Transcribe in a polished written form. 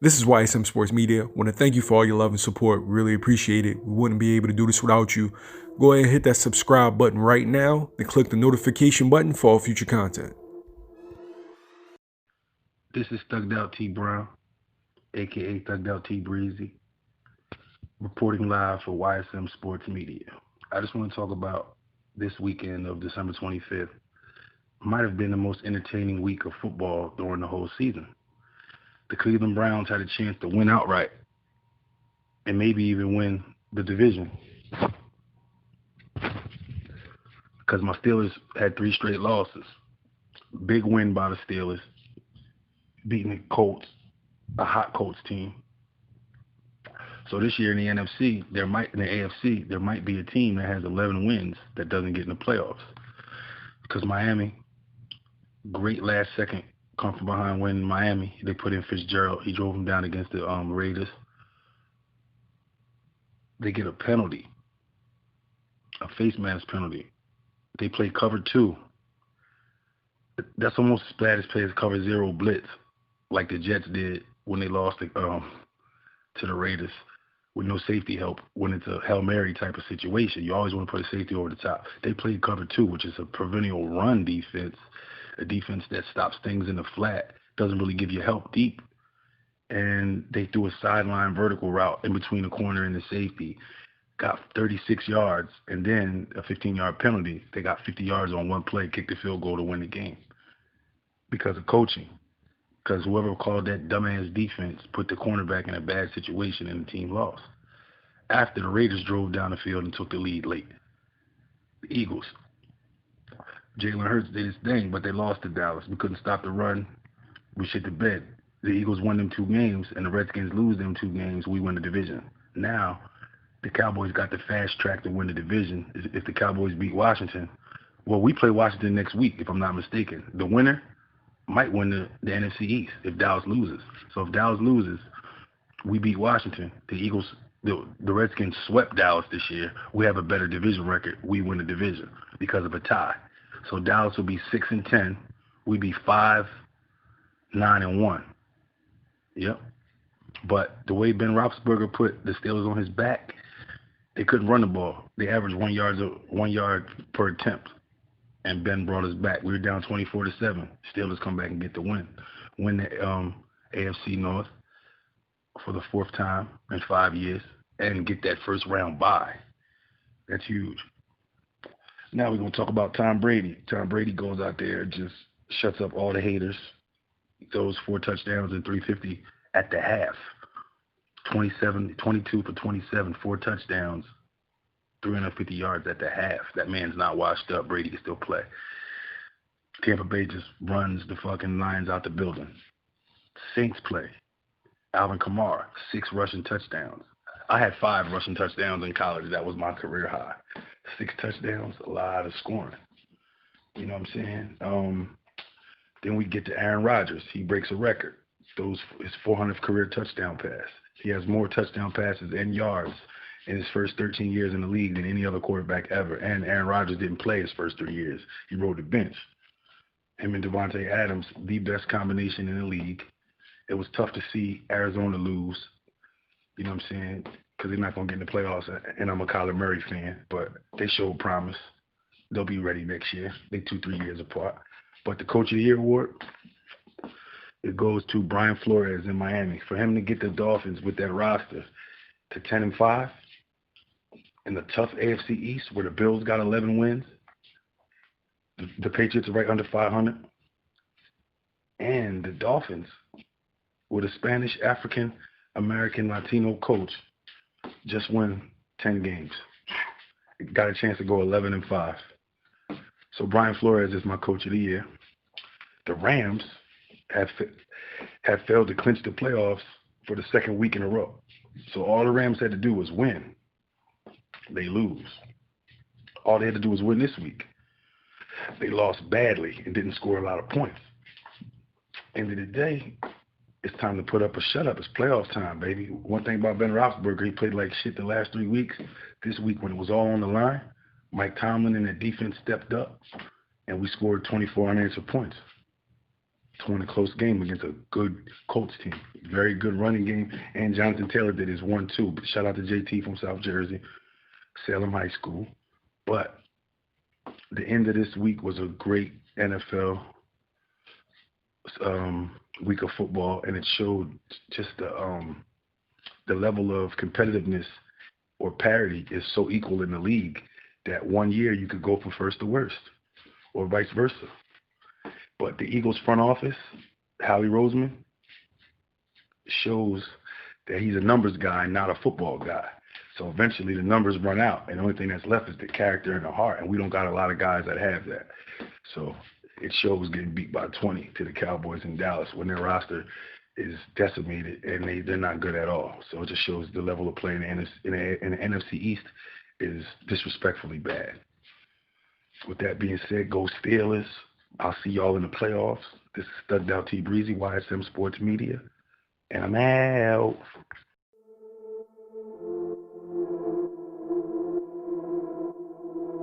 This is YSM Sports Media. Want to thank you for all your love and support. Really appreciate it. We wouldn't be able to do this without you. Go ahead and hit that subscribe button right now, then click the notification button for all future content. This is Thugged Out T Brown, aka Thugged Out T-Breezy, reporting live for YSM Sports Media. I just want to talk about this weekend of December 25th. Might have been the most entertaining week of football during the whole season. The Cleveland Browns had a chance to win outright and maybe even win the division because my Steelers had 3 straight losses. Big win by the Steelers, beating the Colts, a hot Colts team. So this year in the NFC, in the AFC, there might be a team that has 11 wins that doesn't get in the playoffs. Because Miami, great last second come from behind win in Miami. They put in Fitzgerald. He drove them down against the Raiders. They get a penalty, a face mask penalty. They play cover 2. That's almost as bad as playing cover 0 blitz, like the Jets did when they lost to the Raiders with no safety help. When it's a Hail Mary type of situation, you always want to put a safety over the top. They played cover 2, which is a perennial run defense, a defense that stops things in the flat, doesn't really give you help deep. And they threw a sideline vertical route in between the corner and the safety, got 36 yards, and then a 15-yard penalty. They got 50 yards on one play, kicked the field goal to win the game because of coaching. Because whoever called that dumbass defense put the cornerback in a bad situation and the team lost. After the Raiders drove down the field and took the lead late. The Eagles. Jalen Hurts did his thing, but they lost to Dallas. We couldn't stop the run. We shit the bed. The Eagles won them 2 games, and the Redskins lose them 2 games. We win the division. Now, the Cowboys got the fast track to win the division. If the Cowboys beat Washington, well, we play Washington next week, if I'm not mistaken. The winner might win the NFC East if Dallas loses. So if Dallas loses, we beat Washington. The Eagles, the Redskins swept Dallas this year. We have a better division record. We win the division because of a tie. So Dallas will be 6-10. We be 5-9-1. Yep. But the way Ben Roethlisberger put the Steelers on his back, they couldn't run the ball. They averaged 1 yard per attempt. And Ben brought us back. We were down 24-7. Steelers come back and get the win. Win the AFC North for the 4th time in 5 years and get that first round bye. That's huge. Now we're going to talk about Tom Brady. Tom Brady goes out there and just shuts up all the haters. He throws 4 touchdowns and 350 at the half. 22 for 27, 4 touchdowns. 350 yards at the half. That man's not washed up. Brady can still play. Tampa Bay just runs the fucking Lions out the building. Saints play. Alvin Kamara, 6 rushing touchdowns. I had 5 rushing touchdowns in college. That was my career high. 6 touchdowns, a lot of scoring. You know what I'm saying? Then we get to Aaron Rodgers. He breaks a record. Throws his 400th career touchdown pass. He has more touchdown passes and yards in his first 13 years in the league than any other quarterback ever. And Aaron Rodgers didn't play his first 3 years. He rode the bench. Him and Devontae Adams, the best combination in the league. It was tough to see Arizona lose. You know what I'm saying? Because they're not going to get in the playoffs. And I'm a Kyler Murray fan. But they showed promise. They'll be ready next year. They're 2-3 years apart. But the Coach of the Year award, it goes to Brian Flores in Miami. For him to get the Dolphins with that roster to 10-5, in the tough AFC East where the Bills got 11 wins, the Patriots are right under 500, and the Dolphins with a Spanish, African, American, Latino coach just won 10 games. Got a chance to go 11-5. So Brian Flores is my Coach of the Year. The Rams have failed to clinch the playoffs for the 2nd week in a row. So all the Rams had to do was win. They lose. All they had to do was win this week. They lost badly and didn't score a lot of points. End of the day, it's time to put up a shut-up. It's playoff time, baby. One thing about Ben Roethlisberger, he played like shit the last 3 weeks. This week, when it was all on the line, Mike Tomlin and the defense stepped up, and we scored 24 unanswered points. won a close game against a good Colts team. Very good running game. And Jonathan Taylor did his 1-2. But shout out to JT from South Jersey, Salem High School. But the end of this week was a great NFL week of football, and it showed just the level of competitiveness or parity is so equal in the league that one year you could go from first to worst, or vice versa. But the Eagles front office, Howie Roseman, shows that he's a numbers guy, not a football guy. So eventually the numbers run out, and the only thing that's left is the character and the heart, and we don't got a lot of guys that have that. So it shows getting beat by 20 to the Cowboys in Dallas when their roster is decimated and they're not good at all. So it just shows the level of play in the NFC East is disrespectfully bad. With that being said, go Steelers. I'll see y'all in the playoffs. This is Stugged Out T-Breezy, YSM Sports Media, and I'm out.